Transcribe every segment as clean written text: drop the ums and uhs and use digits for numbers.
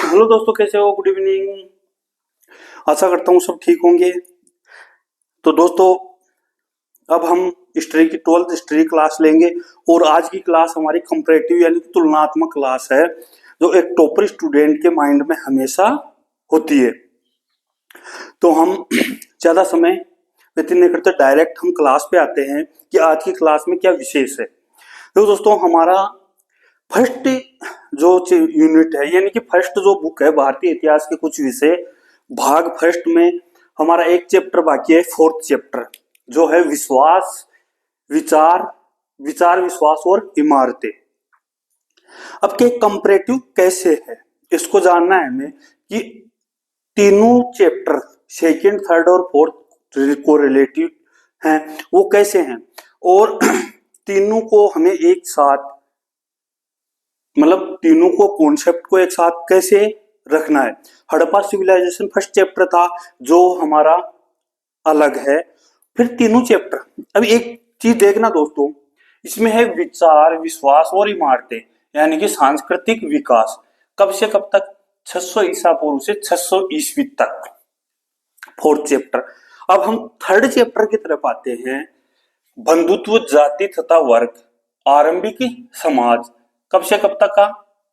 Hello दोस्तों, कैसे हो? Good evening. आशा करता हूँ सब ठीक होंगे। तो दोस्तों, अब हम हिस्ट्री की 12th हिस्ट्री क्लास लेंगे और आज की क्लास हमारी कंपैरेटिव यानी कि तुलनात्मक क्लास है, जो एक टॉपर स्टूडेंट के माइंड में हमेशा होती है। तो हम ज्यादा समय व्यतीत नहीं करते, डायरेक्ट हम क्लास पे आते हैं कि आज की क्लास में क्या विशेष है। तो दोस्तों, हमारा फर्स्ट जो यूनिट है यानी कि फर्स्ट जो बुक है भारतीय इतिहास के कुछ विषय, भाग फर्स्ट में हमारा एक चैप्टर बाकी है, फोर्थ चैप्टर, जो है विश्वास, विचार विश्वास और इमारतें। अब के कंपैरेटिव कैसे है इसको जानना है हमें कि तीनों चैप्टर सेकंड, थर्ड और फोर्थ को रिलेटिव हैं, वो कैसे हैं और तीनों को हमें एक साथ, मतलब तीनों को कॉन्सेप्ट को एक साथ कैसे रखना है। हड़प्पा सिविलाइजेशन फर्स्ट चैप्टर था जो हमारा अलग है। फिर तीनों चैप्टर, अब एक चीज देखना दोस्तों, इसमें है विचार विश्वास और इमारतें यानी कि सांस्कृतिक विकास, कब से कब तक, 600 ईसा पूर्व से 600 ईस्वी तक, फोर्थ चैप्टर। अब हम थर्ड चैप्टर की तरफ आते हैं, बंधुत्व, जाति तथा वर्ग, आरंभिक समाज, कब से कब तक का,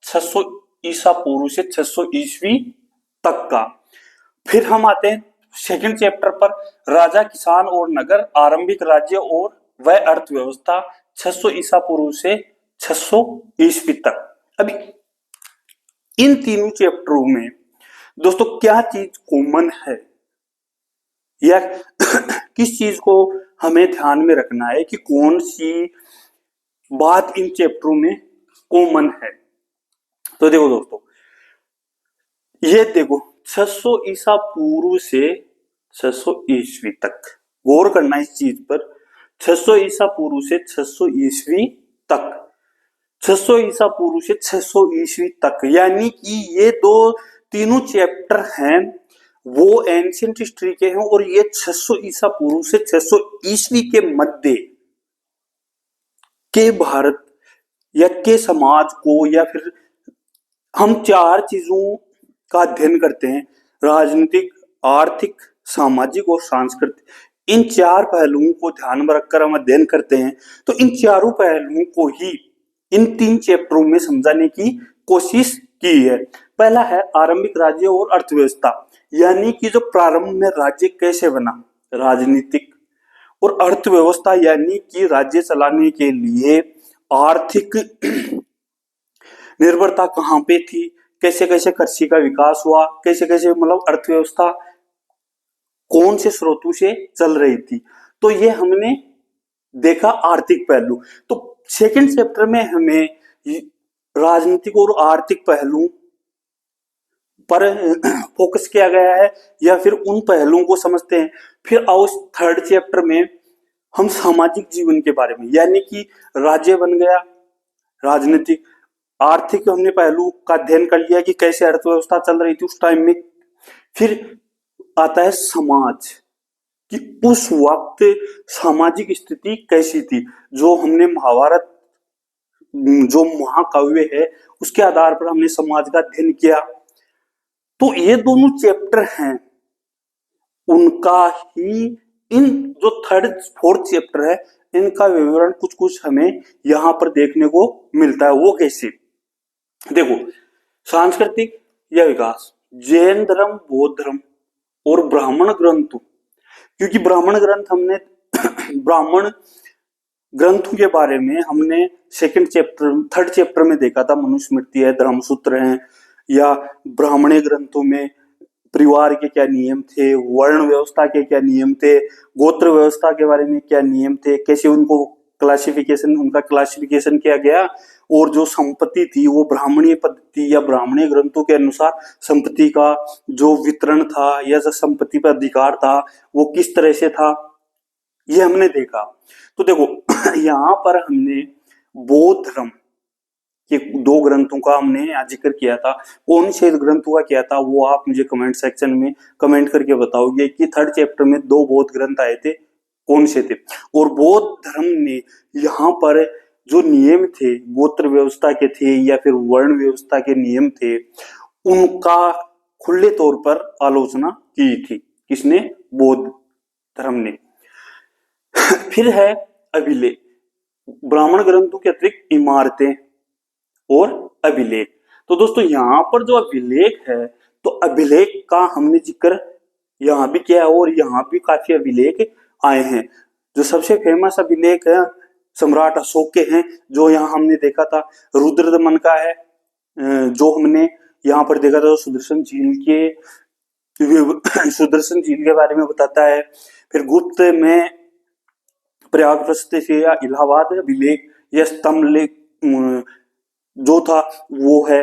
600 ईसा पूर्व से 600 ईस्वी तक का। फिर हम आते हैं सेकंड चैप्टर पर, राजा, किसान और नगर, आरंभिक राज्य और वह अर्थव्यवस्था, 600 ईसा पूर्व से 600 ईस्वी तक। अभी इन तीनों चैप्टरों में दोस्तों क्या चीज कॉमन है या किस चीज को हमें ध्यान में रखना है कि कौन सी बात इन चैप्टरों में कॉमन है। तो देखो दोस्तों, ये देखो 600 ईसा पूर्व से 600 ईस्वी तक, गौर करना इस चीज पर, 600 ईसा पूर्व से 600 ईस्वी तक, 600 ईसा पूर्व से 600 ईस्वी तक, यानी कि ये दो तीनों चैप्टर हैं वो एंशिएंट हिस्ट्री के हैं और ये 600 ईसा पूर्व से 600 ईस्वी के मध्य के भारत या के समाज को, या फिर हम चार चीजों का अध्ययन करते हैं, राजनीतिक, आर्थिक, सामाजिक और सांस्कृतिक। इन चार पहलुओं को ध्यान में रखकर हम अध्ययन करते हैं। तो इन चारों पहलुओं को ही इन तीन चैप्टरों में समझाने की कोशिश की है। पहला है आरंभिक राज्य और अर्थव्यवस्था, यानी कि जो प्रारंभ में राज्य कैसे बना, राजनीतिक, और अर्थव्यवस्था यानी कि राज्य चलाने के लिए आर्थिक निर्भरता कहां पे थी, कैसे कैसे कृषि का विकास हुआ, कैसे कैसे मतलब अर्थव्यवस्था कौन से स्रोतों से चल रही थी। तो ये हमने देखा आर्थिक पहलू। तो सेकंड चैप्टर में हमें राजनीतिक और आर्थिक पहलू पर फोकस किया गया है या फिर उन पहलुओं को समझते हैं। फिर आओ थर्ड चैप्टर में हम सामाजिक जीवन के बारे में, यानी कि राज्य बन गया, राजनीतिक, आर्थिक हमने पहलू का अध्ययन कर लिया कि कैसे अर्थव्यवस्था चल रही थी उस टाइम में। फिर आता है समाज, कि उस वक्त सामाजिक स्थिति कैसी थी, जो हमने महाभारत जो महाकाव्य है उसके आधार पर हमने समाज का अध्ययन किया। तो ये दोनों चैप्टर हैं उनका ही, इन जो थर्ड फोर्थ चैप्टर है इनका विवरण कुछ कुछ हमें यहां पर देखने को मिलता है। वो कैसे, देखो, सांस्कृतिक या विकास, जैन धर्म, बौद्ध धर्म और ब्राह्मण ग्रंथ, क्योंकि ब्राह्मण ग्रंथ हमने ब्राह्मण ग्रंथों के बारे में हमने सेकंड चैप्टर थर्ड चैप्टर में देखा था, मनुस्मृति है, धर्मसूत्र हैं, या ब्राह्मणी ग्रंथों में परिवार के क्या नियम थे, वर्ण व्यवस्था के क्या नियम थे, गोत्र व्यवस्था के बारे में क्या नियम थे, कैसे उनको उनका क्लासिफिकेशन किया गया, और जो संपत्ति थी वो ब्राह्मणीय पद्धति या ब्राह्मणीय ग्रंथों के अनुसार संपत्ति का जो वितरण था या जो संपत्ति पर अधिकार था वो किस तरह से था, ये हमने देखा। तो देखो यहाँ पर हमने बौद्ध धर्म के दो ग्रंथों का हमने यहाँ जिक्र किया था। कौन से ग्रंथों का किया था वो आप मुझे कमेंट सेक्शन में कमेंट करके बताओगे कि थर्ड चैप्टर में दो बौद्ध ग्रंथ आए थे, कौन से थे। और बौद्ध धर्म ने यहाँ पर जो नियम थे गोत्र व्यवस्था के थे या फिर वर्ण व्यवस्था के नियम थे, उनका खुले तौर पर आलोचना की थी। किसने? बौद्ध धर्म ने। फिर है अभिलेख। ब्राह्मण ग्रंथों के अतिरिक्त इमारतें और अभिलेख। तो दोस्तों यहाँ पर जो अभिलेख है, तो अभिलेख का हमने जिक्र यहाँ भी किया है और यहाँ भी काफी अभिलेख आए हैं। जो सबसे फेमस अभिलेख है सम्राट अशोक के हैं, जो यहाँ हमने देखा था रुद्रदमन का है, जो हमने यहाँ पर देखा था सुदर्शन झील के बारे में बताता है। फिर गुप्त में प्रयागराज से या इलाहाबाद अभिलेख या स्तंभ लेख जो था वो है।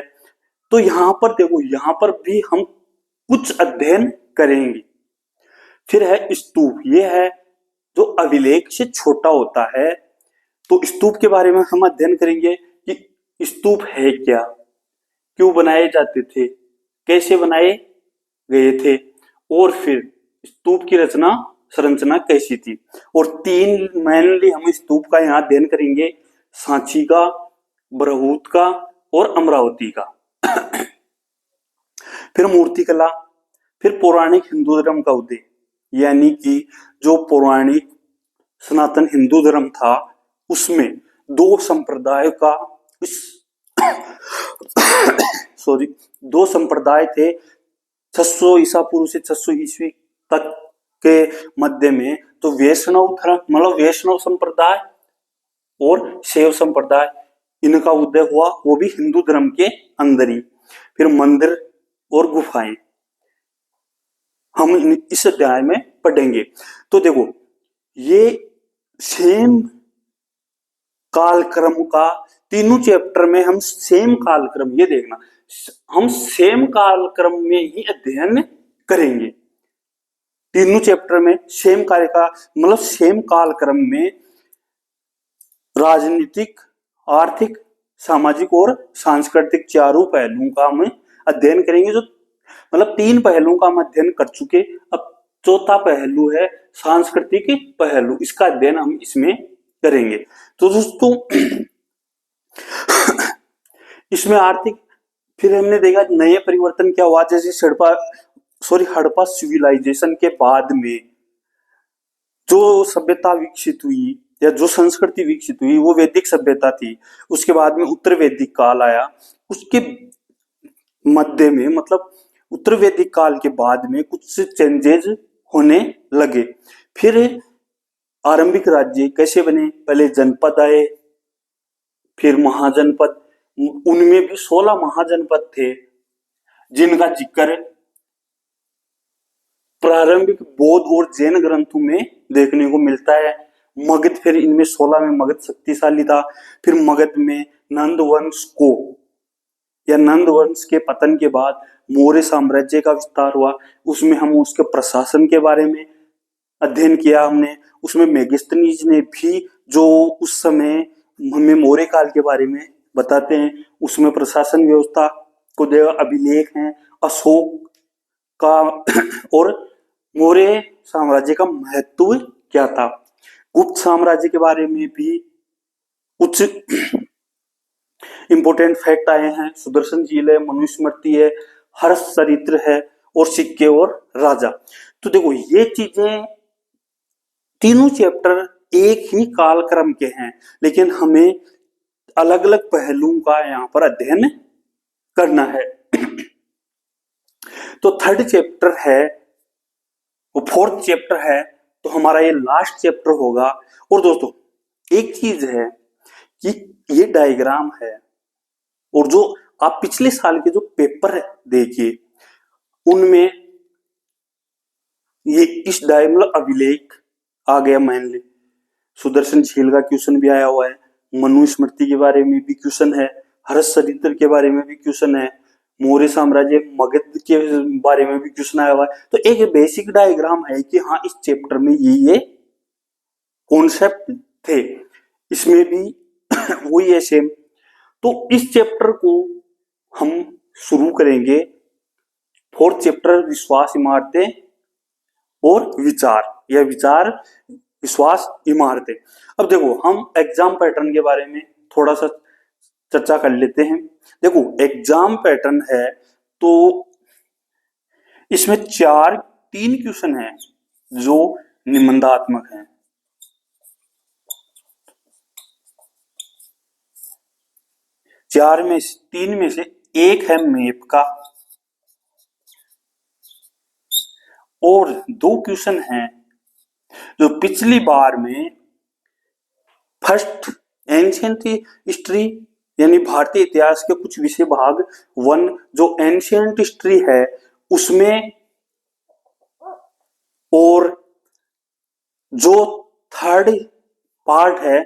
तो यहाँ पर देखो, यहाँ पर भी हम कुछ अध्ययन करेंगे। फिर है स्तूप। ये है जो अभिलेख से छोटा होता है। तो स्तूप के बारे में हम अध्ययन करेंगे कि स्तूप है क्या, क्यों बनाए जाते थे, कैसे बनाए गए थे, और फिर स्तूप की संरचना कैसी थी। और 3 मेनली हम स्तूप का यहाँ अध्ययन करेंगे, सांची का, बरहूत का और अमरावती का। फिर मूर्तिकला। फिर पौराणिक हिंदू धर्म का उदय, यानी कि जो पौराणिक सनातन हिंदू धर्म था उसमें 2 संप्रदाय का 2 संप्रदाय थे 600 ईसा पूर्व से 600 ईस्वी तक के मध्य में। तो वैष्णव धर्म मतलब वैष्णव संप्रदाय और शैव संप्रदाय, इनका उदय हुआ, वो भी हिंदू धर्म के अंदर ही। फिर मंदिर और गुफाएं हम इस अध्याय में पढ़ेंगे। तो देखो, ये सेम कालक्रम का तीनों चैप्टर में हम सेम कालक्रम, ये देखना, हम सेम कालक्रम में ही अध्ययन करेंगे। तीनों चैप्टर में सेम कार्य का मतलब सेम कालक्रम में राजनीतिक, आर्थिक, सामाजिक और सांस्कृतिक चारों पहलुओं का हम अध्ययन करेंगे। जो मतलब 3 पहलुओं का हम अध्ययन कर चुके, अब चौथा पहलू है सांस्कृतिक पहलू, इसका अध्ययन हम इसमें करेंगे। तो दोस्तों इसमें आर्थिक, फिर हमने देखा नए परिवर्तन क्या हुआ, जैसे हड़प्पा सिविलाइजेशन के बाद में जो सभ्यता विकसित हुई या जो संस्कृति विकसित हुई वो वैदिक सभ्यता थी। उसके बाद में उत्तर वैदिक काल आया, उसके मध्य में मतलब उत्तर वैदिक काल के बाद में कुछ चेंजेस होने लगे। फिर आरंभिक राज्य कैसे बने, पहले जनपद आए, फिर महाजनपद, उनमें भी 16 महाजनपद थे जिनका जिक्र प्रारंभिक बौद्ध और जैन ग्रंथों में देखने को मिलता है। मगध, फिर इनमें 16 में मगध शक्तिशाली था। फिर मगध में नंद वंश के पतन के बाद मौर्य साम्राज्य का विस्तार हुआ, उसमें हम उसके प्रशासन के बारे में अध्ययन किया हमने। उसमें मेगास्थनीज ने भी, जो उस समय हमें मौर्य काल के बारे में बताते हैं, उसमें प्रशासन व्यवस्था को देगा अभिलेख हैं अशोक का और मौर्य साम्राज्य का महत्व क्या था। गुप्त साम्राज्य के बारे में भी कुछ इंपोर्टेंट फैक्ट आए हैं, सुदर्शन झील है, मनुस्मृति है, हर्ष चरित्र है और सिक्के और राजा। तो देखो, ये चीजें तीनों चैप्टर एक ही कालक्रम के हैं, लेकिन हमें अलग अलग पहलुओं का यहाँ पर अध्ययन करना है। तो 3rd चैप्टर है, वो 4th चैप्टर है, तो हमारा ये लास्ट चैप्टर होगा। और दोस्तों एक चीज है कि ये डायग्राम है, और जो आप पिछले साल के जो पेपर देखिए उनमें ये इस डायग्राम अभिलेख आ गया, मेनली सुदर्शन झील का क्वेश्चन भी आया हुआ है, मनुस्मृति के बारे में भी क्वेश्चन है, हर्ष चरित्र के बारे में भी क्वेश्चन है, मौर्य साम्राज्य मगध के बारे में भी क्वेश्चन आया हुआ है। तो एक बेसिक डायग्राम है कि हाँ, इस चैप्टर में ये कॉन्सेप्ट थे, इसमें भी वही है सेम। तो इस चैप्टर को हम शुरू करेंगे 4th चैप्टर विश्वास, इमारतें और विचार, या विचार, विश्वास, इमारतें। अब देखो, हम एग्जाम पैटर्न के बारे में थोड़ा सा चर्चा कर लेते हैं। देखो, एग्जाम पैटर्न है तो इसमें तीन क्वेश्चन हैं जो निबंधात्मक हैं। तीन में से एक है मैप का, और दो क्वेश्चन हैं जो पिछली बार में फर्स्ट एंशियंट हिस्ट्री यानी भारतीय इतिहास के कुछ विषय भाग 1 जो एंशियंट हिस्ट्री है उसमें, और जो थर्ड पार्ट है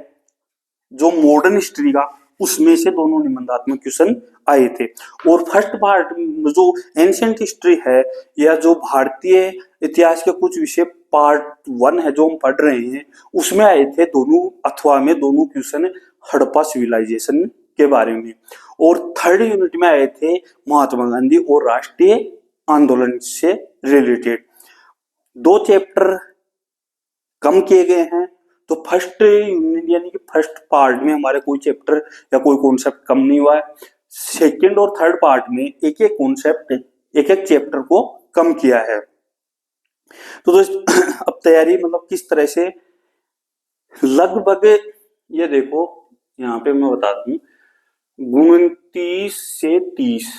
जो मॉडर्न हिस्ट्री का, उसमें से दोनों निबंधात्मक क्वेश्चन आए थे। और फर्स्ट पार्ट जो एंशियंट हिस्ट्री है या जो भारतीय इतिहास के कुछ विषय पार्ट 1 है जो हम पढ़ रहे हैं, उसमें आए थे दोनों क्वेश्चन हड़प्पा सिविलाइजेशन के बारे में, और थर्ड यूनिट में आए थे महात्मा गांधी और राष्ट्रीय आंदोलन से रिलेटेड। 2 चैप्टर कम किए गए हैं, तो फर्स्ट यूनिट यानी कि फर्स्ट पार्ट में हमारे कोई चैप्टर या कोई कॉन्सेप्ट कम नहीं हुआ है। सेकंड और थर्ड पार्ट में एक एक कॉन्सेप्ट एक एक चैप्टर को कम किया है। तो दोस्तों अब तैयारी मतलब किस तरह से, लगभग ये देखो यहाँ पे मैं बता दूं 29 से 30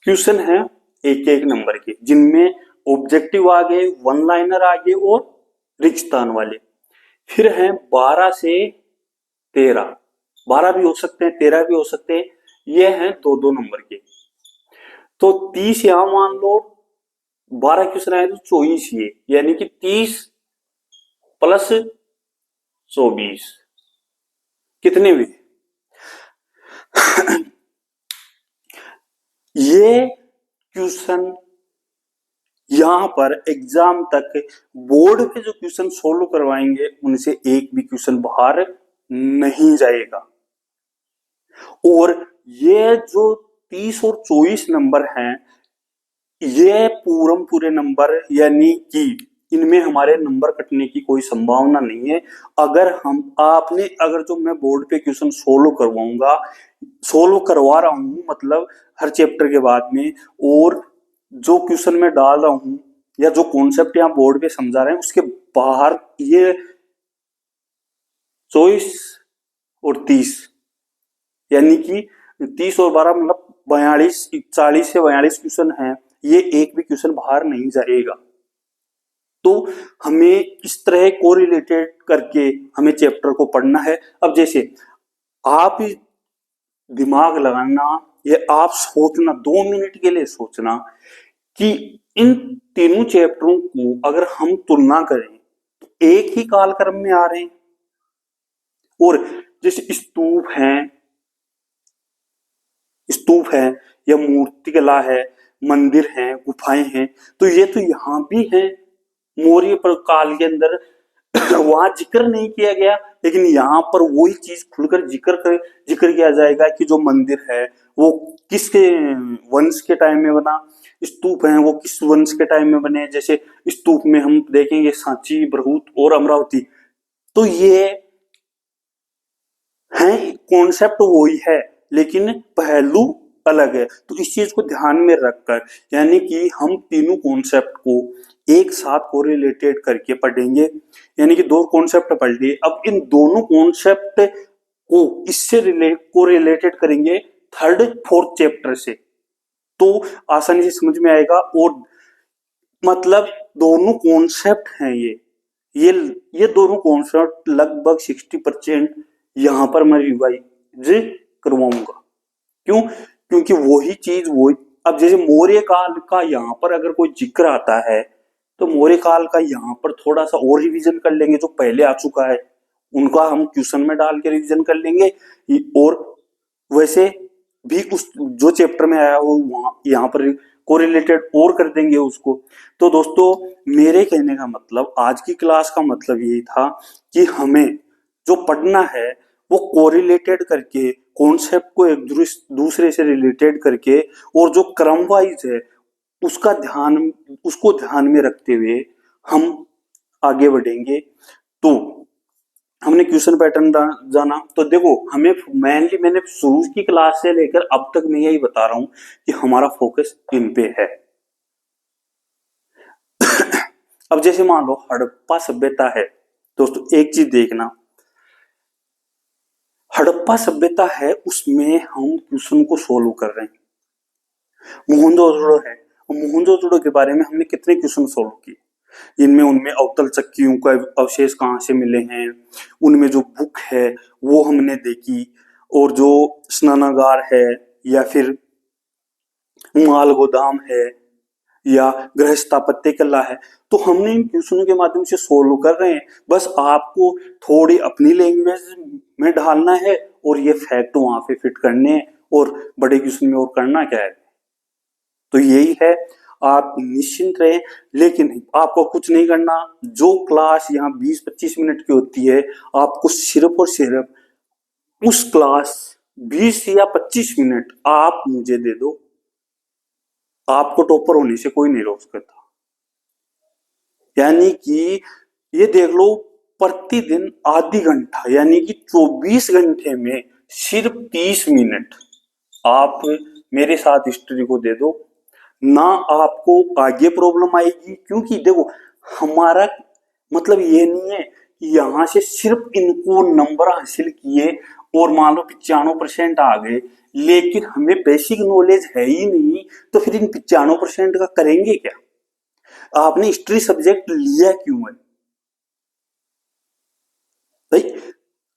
क्वेश्चन है एक एक नंबर के, जिनमें ऑब्जेक्टिव आ गए, वन लाइनर आ गए और रिक्तान वाले। फिर हैं 12 से 13, 12 भी हो सकते हैं 13 भी हो सकते हैं, ये हैं 2-2 नंबर के। तो 30 यहां मान लो, 12 क्वेश्चन आए तो 24 ये, यानी कि 30 प्लस 24 कितने हुए ये क्वेश्चन यहां पर एग्जाम तक बोर्ड पे जो क्वेश्चन सोल्व करवाएंगे उनसे एक भी क्वेश्चन बाहर नहीं जाएगा। और ये जो 30 और 24 नंबर हैं, ये पूरे नंबर यानी कि इनमें हमारे नंबर कटने की कोई संभावना नहीं है। अगर जो मैं बोर्ड पे क्वेश्चन सोल्व करवा रहा हूं मतलब हर चैप्टर के बाद में, और जो क्वेश्चन मैं डाल रहा हूं या जो कॉन्सेप्ट यहाँ बोर्ड पे समझा रहे हैं उसके बाहर ये 24 और 30 यानी कि 30 और 12 मतलब 40 से 42 क्वेश्चन हैं, ये एक भी क्वेश्चन बाहर नहीं जाएगा। तो हमें इस तरह कोरिलेटेड करके हमें चैप्टर को पढ़ना है। अब जैसे आप दिमाग लगाना या आप सोचना 2 मिनट के लिए सोचना कि इन तीनों चैप्टरों को अगर हम तुलना करें तो एक ही कालक्रम में आ रहे हैं, और जैसे स्तूप है या मूर्तिकला है, मंदिर हैं, गुफाएं हैं, तो ये तो यहां भी है मौर्य काल के अंदर वहां जिक्र नहीं किया गया, लेकिन यहाँ पर वही चीज खुलकर जिक्र किया जाएगा कि जो मंदिर है वो किसके वंश के टाइम में बना, स्तूप हैं वो किस वंश के टाइम में बने। जैसे स्तूप में हम देखेंगे सांची, बरहूत और अमरावती, तो ये है कॉन्सेप्ट वही है लेकिन पहलू अलग है। तो इस चीज को ध्यान में रखकर यानी कि हम तीनों कॉन्सेप्ट को एक साथ कोरिलेटेड करके पढ़ेंगे, यानी कि 2 कॉन्सेप्ट पढ़ लिए। अब इन दोनों कॉन्सेप्ट को इससे कोरिलेटेड करेंगे 3rd 4th चैप्टर से, तो आसानी से समझ में आएगा। और मतलब दोनों कॉन्सेप्ट हैं ये दोनों कॉन्सेप्ट लगभग 60% यहां पर मैं रिवाइज करवाऊंगा। क्यों? क्योंकि वही चीज अब जैसे मौर्य काल का यहाँ पर अगर कोई जिक्र आता है तो मौर्य काल का यहाँ पर थोड़ा सा और रिवीजन कर लेंगे, जो पहले आ चुका है उनका हम क्वेश्चन में डाल के रिवीजन कर लेंगे, और वैसे भी उस जो चैप्टर में आया हो वहां यहाँ पर कोरिलेटेड और कर देंगे उसको। तो दोस्तों मेरे कहने का मतलब, आज की क्लास का मतलब यही था कि हमें जो पढ़ना है वो कोरिलेटेड करके कॉन्सेप्ट को एक दूसरे से रिलेटेड करके, और जो क्रम वाइज है उसको ध्यान में रखते हुए हम आगे बढ़ेंगे। तो हमने क्वेश्चन पैटर्न जाना। तो देखो हमें मेनली मैंने शुरू की क्लास से लेकर अब तक मैं यही बता रहा हूं कि हमारा फोकस इन पे है। अब जैसे मान लो हड़प्पा सभ्यता है, दोस्तों एक चीज देखना, हड़प्पा सभ्यता है उसमें हम क्वेश्चन को सोल्व कर रहे हैं। मोहनजोदड़ो है, मोहनजोदड़ो के बारे में हमने कितने क्वेश्चन सोल्व किए, इनमें उनमें अवतल चक्कियों का अवशेष कहाँ से मिले हैं, उनमें जो बुक है वो हमने देखी, और जो स्नानागार है या फिर माल गोदाम है या गृह स्थापत्य कला है, तो हमने इन क्वेश्चनों के माध्यम से सोल्व कर रहे हैं। बस आपको थोड़ी अपनी लैंग्वेज में ढालना है और ये फैक्ट वहां पे फिट करने हैं, और बड़े क्वेश्चन में और करना क्या है। तो यही है, आप निश्चिंत रहें, लेकिन आपको कुछ नहीं करना। जो क्लास यहाँ 20-25 मिनट की होती है, आपको सिर्फ और सिर्फ उस क्लास 20 या 25 मिनट आप मुझे दे दो, आपको टॉपर होने से कोई नहीं रोक सकता। यानी कि ये देख लो, प्रतिदिन आधी घंटा यानी कि 24 घंटे में सिर्फ 30 मिनट आप मेरे साथ हिस्ट्री को दे दो ना, आपको आगे प्रॉब्लम आएगी। क्योंकि देखो हमारा मतलब ये नहीं है कि यहां से सिर्फ इनको नंबर हासिल किए और मान लो 95% आ गए, लेकिन हमें बेसिक नॉलेज है ही नहीं, तो फिर इन 95% का करेंगे क्या। आपने हिस्ट्री सब्जेक्ट लिया क्यों है भाई।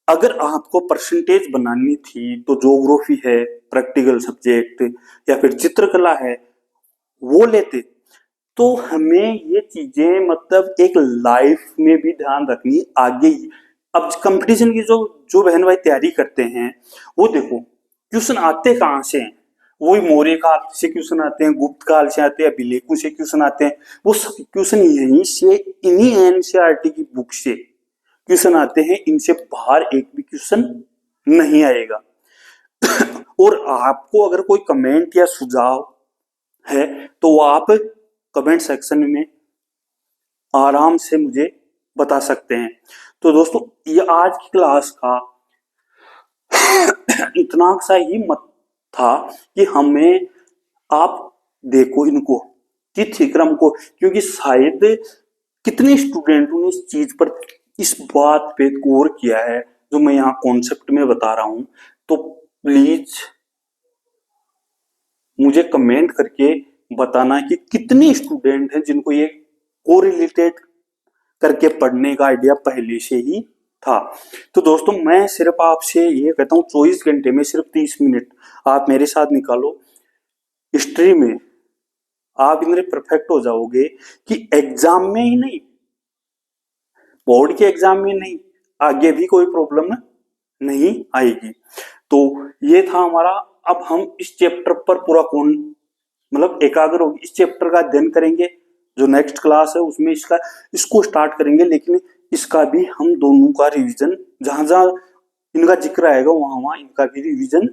अगर आपको परसेंटेज बनानी थी तो ज्योग्राफी है, प्रैक्टिकल सब्जेक्ट या फिर चित्रकला है वो लेते। तो हमें ये चीजें मतलब एक लाइफ में भी ध्यान रखनी आगे ही। अब कंपटीशन की जो जो बहन भाई तैयारी करते हैं, वो देखो क्वेश्चन आते कहाँ से हैं, वही मौर्य काल से क्वेश्चन आते हैं, गुप्त काल से आते हैं, अभिलेखों से क्वेश्चन आते हैं। वो सब क्वेश्चन यहीं से इन्हीं एनसीईआरटी की बुक से क्वेश्चन आते हैं, इनसे बाहर एक भी क्वेश्चन नहीं आएगा। और आपको अगर कोई कमेंट या सुझाव है तो वो आप कमेंट सेक्शन में आराम से मुझे बता सकते हैं। तो दोस्तों ये आज की क्लास का इतना सा ही मत था कि हमें आप देखो इनको तिथि क्रम को, क्योंकि शायद कितने स्टूडेंटों ने इस चीज पर इस बात पे गौर किया है जो मैं यहाँ कॉन्सेप्ट में बता रहा हूं। तो प्लीज मुझे कमेंट करके बताना कि कितने स्टूडेंट हैं जिनको ये कोरिलेटेड करके पढ़ने का आइडिया पहले से ही था। तो दोस्तों मैं सिर्फ आपसे ये कहता हूँ 24 घंटे में सिर्फ 30 मिनट आप मेरे साथ निकालो, हिस्ट्री में आप इतने परफेक्ट हो जाओगे कि एग्जाम में ही नहीं, बोर्ड के एग्जाम में नहीं, आगे भी कोई प्रॉब्लम नहीं आएगी। तो ये था हमारा। अब हम इस चैप्टर पर पूरा कौन मतलब एकाग्र होगी, इस चैप्टर का अध्ययन करेंगे। जो नेक्स्ट क्लास है उसमें इसको स्टार्ट करेंगे, लेकिन इसका भी हम दोनों का रिवीजन जहां जहां इनका जिक्र आएगा वहां वहां इनका भी रिवीजन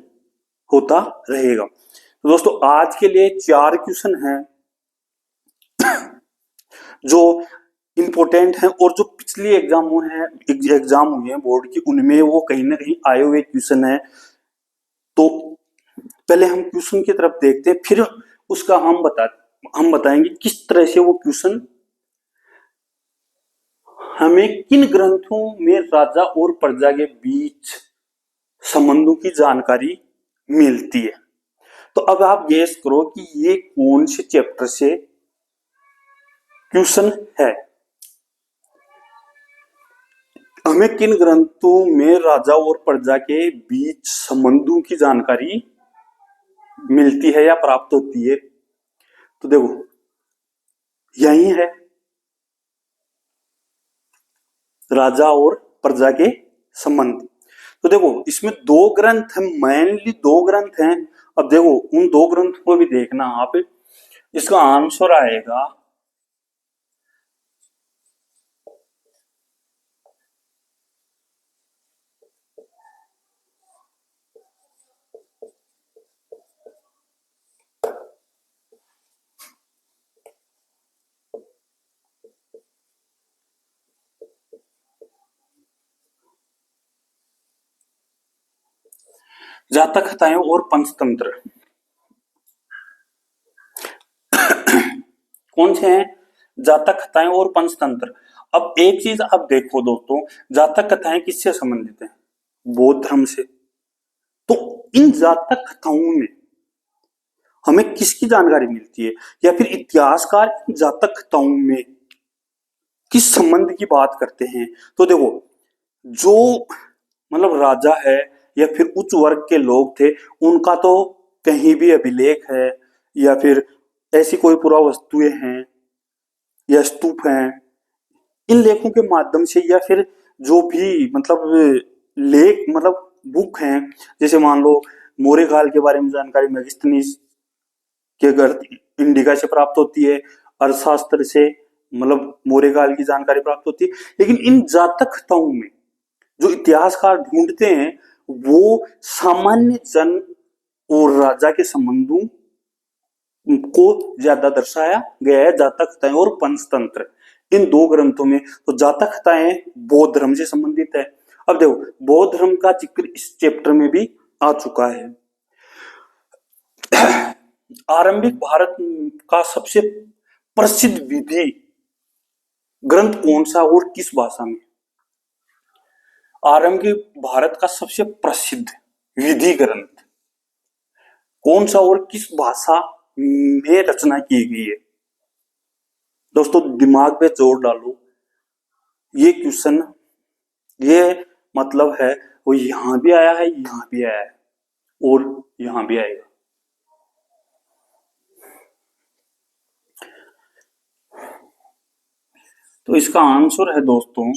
होता रहेगा। तो दोस्तों आज के लिए 4 क्वेश्चन हैं जो इम्पोर्टेंट है, और जो पिछली एग्जाम हुए हैं बोर्ड की उनमें वो कहीं ना कहीं आए हुए क्वेश्चन है। तो पहले हम क्वेश्चन की तरफ देखते हैं, फिर उसका हम बताएंगे किस तरह से वो क्वेश्चन हमें किन ग्रंथों में राजा और प्रजा के बीच संबंधों की जानकारी मिलती है। तो अब आप गेस करो कि ये कौन से चैप्टर से क्वेश्चन है। हमें किन ग्रंथों में राजा और प्रजा के बीच संबंधों की जानकारी मिलती है या प्राप्त होती है। तो देखो यही है राजा और प्रजा के संबंध। तो देखो इसमें 2 ग्रंथ हैं, मेनली 2 ग्रंथ हैं। अब देखो उन 2 ग्रंथ को भी देखना आप, इसका आंसर आएगा जातक कथाएं और पंचतंत्र कौन से हैं? जातक कथाएं और पंचतंत्र। अब एक चीज आप देखो दोस्तों, जातक कथाएं किससे संबंधित हैं? बौद्ध धर्म से। तो इन जातक कथाओं में हमें किसकी जानकारी मिलती है, या फिर इतिहासकार इन जातक कथाओं में किस संबंध की बात करते हैं? तो देखो, जो मतलब राजा है या फिर उच्च वर्ग के लोग थे, उनका तो कहीं भी अभिलेख है या फिर ऐसी कोई पुरावस्तुएं हैं या स्तूप हैं, इन लेखों के माध्यम से या फिर जो भी मतलब लेख मतलब बुक हैं, जैसे मान लो मौर्य काल के बारे में जानकारी मेगास्थनीज के घर इंडिका से प्राप्त होती है, अर्थशास्त्र से मतलब मौर्य काल की जानकारी प्राप्त होती है। लेकिन इन जातक कथाओं में जो इतिहासकार ढूंढते हैं वो सामान्य जन और राजा के संबंधों को ज्यादा दर्शाया गया है, जातक कथाएं और पंचतंत्र इन दो ग्रंथों में। तो जातक कथाएं बौद्ध धर्म से संबंधित है। अब देखो, बौद्ध धर्म का जिक्र इस चैप्टर में भी आ चुका है। आरंभिक भारत का सबसे प्रसिद्ध विधि ग्रंथ कौन सा और किस भाषा में? आरंभिक भारत का सबसे प्रसिद्ध विधि ग्रंथ कौन सा और किस भाषा में रचना की गई है? दोस्तों दिमाग पे जोर डालो, ये क्वेश्चन ये मतलब है वो यहां भी आया है, यहां भी आया है और यहां भी आएगा। तो इसका आंसर है दोस्तों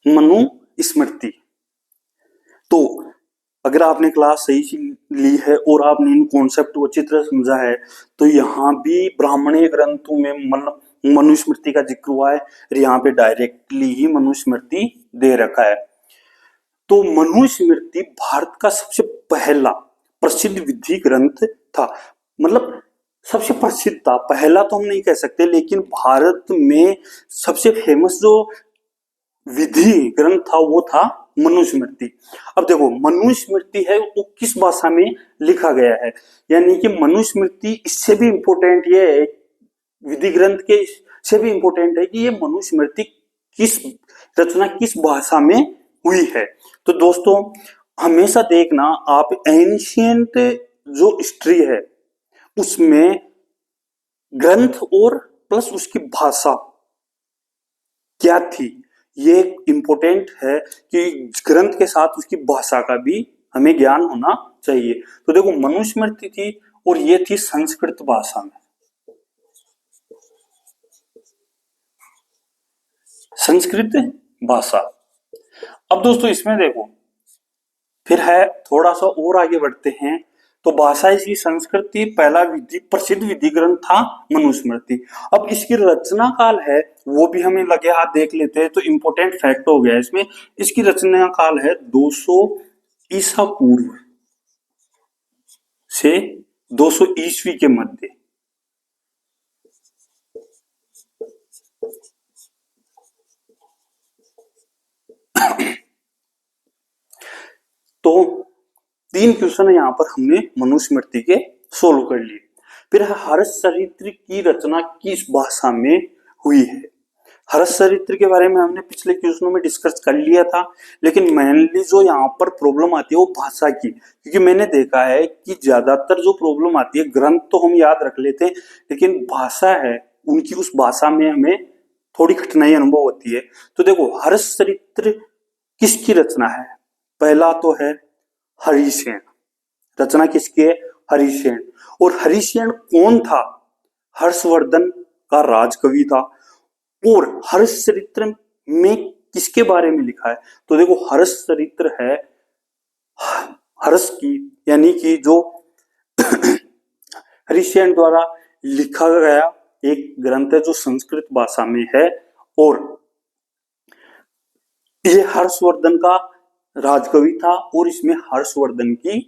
मनुस्मृति। तो अगर आपने क्लास सही से ली है और आपने इन कॉन्सेप्ट को अच्छी तरह समझा है, तो यहाँ भी ब्राह्मणीय ग्रंथों में मनुस्मृति का जिक्र हुआ है और यहाँ पे डायरेक्टली ही मनुस्मृति दे रखा है। तो मनुस्मृति भारत का सबसे पहला प्रसिद्ध विधि ग्रंथ था। मतलब सबसे प्रसिद्ध था, पहला तो हम नहीं कह सकते, लेकिन भारत में सबसे फेमस जो विधि ग्रंथ था वो था मनुस्मृति। अब देखो, मनुस्मृति है वो किस भाषा में लिखा गया है, यानी कि मनुस्मृति इससे भी इंपॉर्टेंट ये है, विधि ग्रंथ के से भी इंपॉर्टेंट है कि ये मनुस्मृति किस रचना किस भाषा में हुई है। तो दोस्तों हमेशा देखना आप एंशियंट जो हिस्ट्री है उसमें ग्रंथ और प्लस उसकी भाषा क्या थी, ये इंपॉर्टेंट है कि ग्रंथ के साथ उसकी भाषा का भी हमें ज्ञान होना चाहिए। तो देखो, मनुस्मृति थी और ये थी संस्कृत भाषा में, संस्कृत भाषा। अब दोस्तों इसमें देखो फिर है, थोड़ा सा और आगे बढ़ते हैं। तो भाषा इसकी संस्कृति, पहला विधि प्रसिद्ध विधि ग्रंथ था मनुस्मृति। अब इसकी रचना काल है वो भी हमें लगे हाथ देख लेते हैं, तो इंपॉर्टेंट फैक्ट हो गया इसमें। इसकी रचना काल है 200 ईसा पूर्व से 200 ईस्वी के मध्य। तो 3 क्वेश्चन यहाँ पर हमने मनुस्मृति के सोल्व कर लिए। फिर हर्षचरित्र की रचना किस भाषा में हुई है? हर्षचरित्र के बारे में हमने पिछले क्वेश्चनों में डिस्कस कर लिया था, लेकिन मेनली जो यहाँ पर प्रॉब्लम आती है वो भाषा की, क्योंकि मैंने देखा है कि ज्यादातर जो प्रॉब्लम आती है, ग्रंथ तो हम याद रख लेते हैं लेकिन भाषा है उनकी, उस भाषा में हमें थोड़ी कठिनाई अनुभव होती है। तो देखो, हर्षचरित्र किसकी रचना है? पहला तो है हरिसेन, रचना किसकी है? हरिसेन। और हरिसेन कौन था? हर्षवर्धन का राजकवि था। और हर्षचरित्र में किसके बारे में लिखा है? तो देखो, हर्षचरित्र है हर्ष की, यानी कि जो हरिसेन द्वारा लिखा गया एक ग्रंथ है जो संस्कृत भाषा में है, और ये हर्षवर्धन का राजकवि था और इसमें हर्षवर्धन की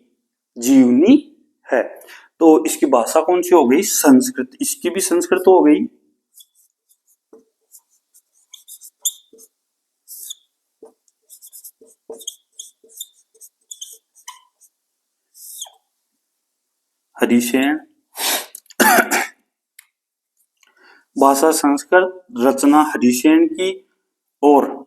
जीवनी है। तो इसकी भाषा कौन सी हो गई? संस्कृत। इसकी भी संस्कृत हो गई। हरिशेन भाषा संस्कृत, रचना हरिशेन की, और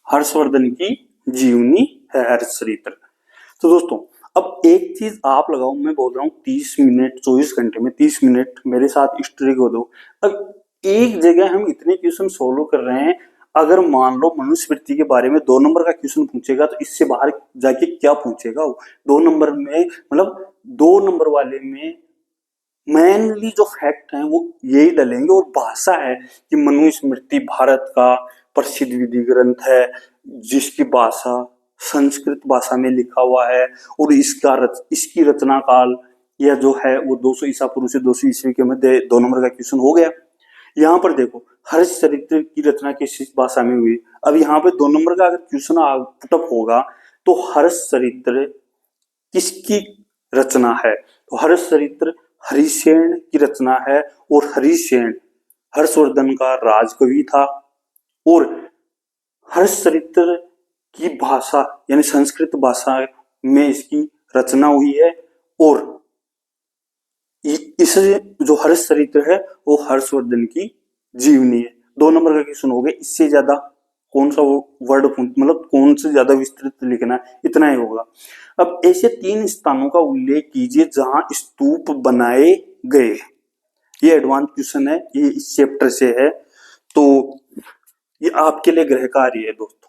हर्षवर्धन की जीवनी है हर्षचरित्र। तो दोस्तों अब एक चीज आप लगाओ, मैं बोल रहा हूँ 30 मिनट 24 घंटे में 30 मिनट मेरे साथ हिस्ट्री को दो। अब एक जगह हम इतने क्वेश्चन सोल्व कर रहे हैं, अगर मान लो मनुस्मृति के बारे में 2 नंबर का क्वेश्चन पूछेगा तो इससे बाहर जाके क्या पूछेगा वो? 2 नंबर में मतलब 2 नंबर वाले में मेनली जो फैक्ट हैं वो यही डलेंगे, और भाषा है कि मनुस्मृति भारत का प्रसिद्ध विधि ग्रंथ है जिसकी भाषा संस्कृत भाषा में लिखा हुआ है, और इसकी रचना काल यह जो है वो 200 ईसा पूर्व से 200 ईस्वी के मध्य 2 नंबर का क्वेश्चन हो गया। यहाँ पर देखो हर्षचरित्र की रचना किस भाषा में हुई। अब यहाँ पे 2 नंबर का अगर क्वेश्चन पुटअप होगा तो हर्षचरित्र किसकी रचना है? तो हर्षचरित्र हरिसेन की रचना है, और हरिसेन हर्षवर्धन का राजकवि था, और हर्षचरित्र की भाषा यानी संस्कृत भाषा में इसकी रचना हुई है, और इस जो हर्षचरित्र है वो हर्षवर्धन की जीवनी है। 2 नंबर का क्वेश्चन हो गया, इससे ज्यादा कौन सा वर्ड मतलब कौन से ज्यादा विस्तृत लिखना है, इतना ही होगा। अब ऐसे 3 स्थानों का उल्लेख कीजिए जहां स्तूप बनाए गए। ये एडवांस क्वेश्चन है, ये इस चैप्टर से है, तो ये आपके लिए गृह कार्य है दोस्तों,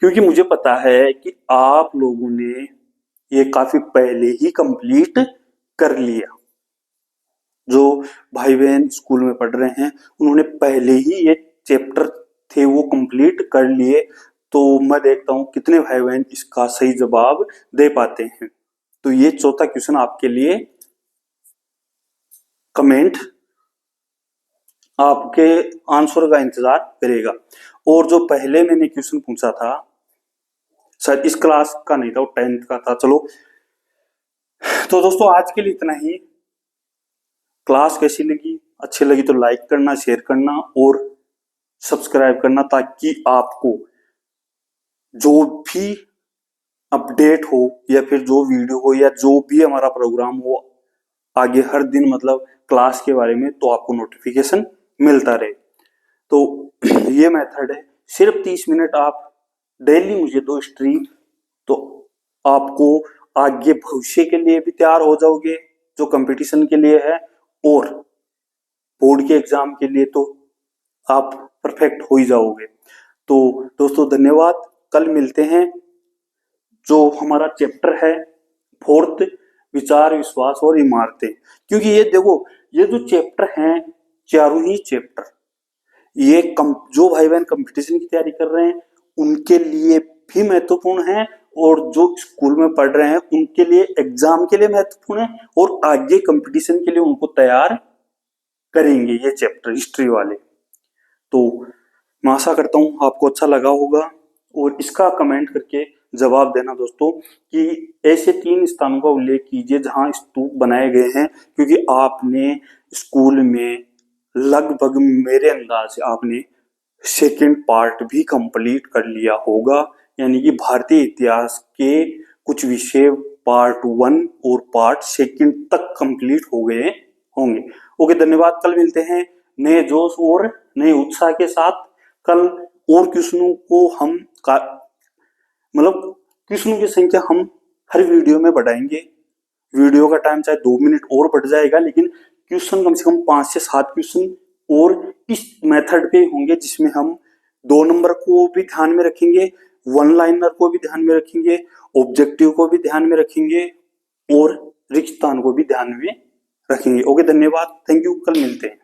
क्योंकि मुझे पता है कि आप लोगों ने ये काफी पहले ही कंप्लीट कर लिया। जो भाई बहन स्कूल में पढ़ रहे हैं उन्होंने पहले ही ये चैप्टर थे वो कंप्लीट कर लिए, तो मैं देखता हूं कितने भाई बहन इसका सही जवाब दे पाते हैं। तो ये चौथा क्वेश्चन आपके लिए कमेंट आपके आंसर का इंतजार करेगा। और जो पहले मैंने क्वेश्चन पूछा था शायद इस क्लास का नहीं था, वो 10th का था। चलो तो दोस्तों आज के लिए इतना ही। क्लास कैसी लगी? अच्छी लगी तो लाइक करना, शेयर करना और सब्सक्राइब करना, ताकि आपको जो भी अपडेट हो या फिर जो वीडियो हो या जो भी हमारा प्रोग्राम हो आगे हर दिन मतलब क्लास के बारे में, तो आपको नोटिफिकेशन मिलता रहे। तो ये मेथड है, सिर्फ 30 मिनट आप डेली मुझे दो स्ट्रीम, तो आपको आगे भविष्य के लिए भी तैयार हो जाओगे जो कंपटीशन के लिए है, और बोर्ड के एग्जाम के लिए तो आप परफेक्ट हो ही जाओगे। तो दोस्तों धन्यवाद, कल मिलते हैं। जो हमारा चैप्टर है 4th विचार, विश्वास और इमारतें, क्योंकि ये देखो ये जो चैप्टर हैं चारों ही चैप्टर ये जो भाई बहन कंपटीशन की तैयारी कर रहे हैं उनके लिए भी महत्वपूर्ण है, और जो स्कूल में पढ़ रहे हैं उनके लिए एग्जाम के लिए महत्वपूर्ण है, और आगे कंपटीशन के लिए उनको तैयार करेंगे ये चैप्टर हिस्ट्री वाले। तो मैं आशा करता हूं आपको अच्छा लगा होगा, और इसका कमेंट करके जवाब देना दोस्तों कि ऐसे 3 स्थानों का उल्लेख कीजिए जहां स्तूप बनाए गए हैं, क्योंकि आपने स्कूल में लगभग मेरे अंदाज से आपने 2nd पार्ट भी कंप्लीट कर लिया होगा, यानी कि भारतीय इतिहास के कुछ विषय पार्ट 1 और पार्ट 2 तक कंप्लीट हो गए होंगे। ओके धन्यवाद, कल मिलते हैं नए जोश और नए उत्साह के साथ। कल और क्वेश्चनों को हम मतलब क्वेश्चनों की संख्या हम हर वीडियो में बढ़ाएंगे। वीडियो का टाइम चाहे 2 मिनट और बढ़ जाएगा, लेकिन क्वेश्चन कम से कम 5 से 7 क्वेश्चन और इस मेथड पे होंगे, जिसमें हम 2 नंबर को भी ध्यान में रखेंगे, 1 लाइनर को भी ध्यान में रखेंगे, ऑब्जेक्टिव को भी ध्यान में रखेंगे, और रिक्त स्थान को भी ध्यान में रखेंगे। ओके धन्यवाद, थैंक यू, कल मिलते हैं।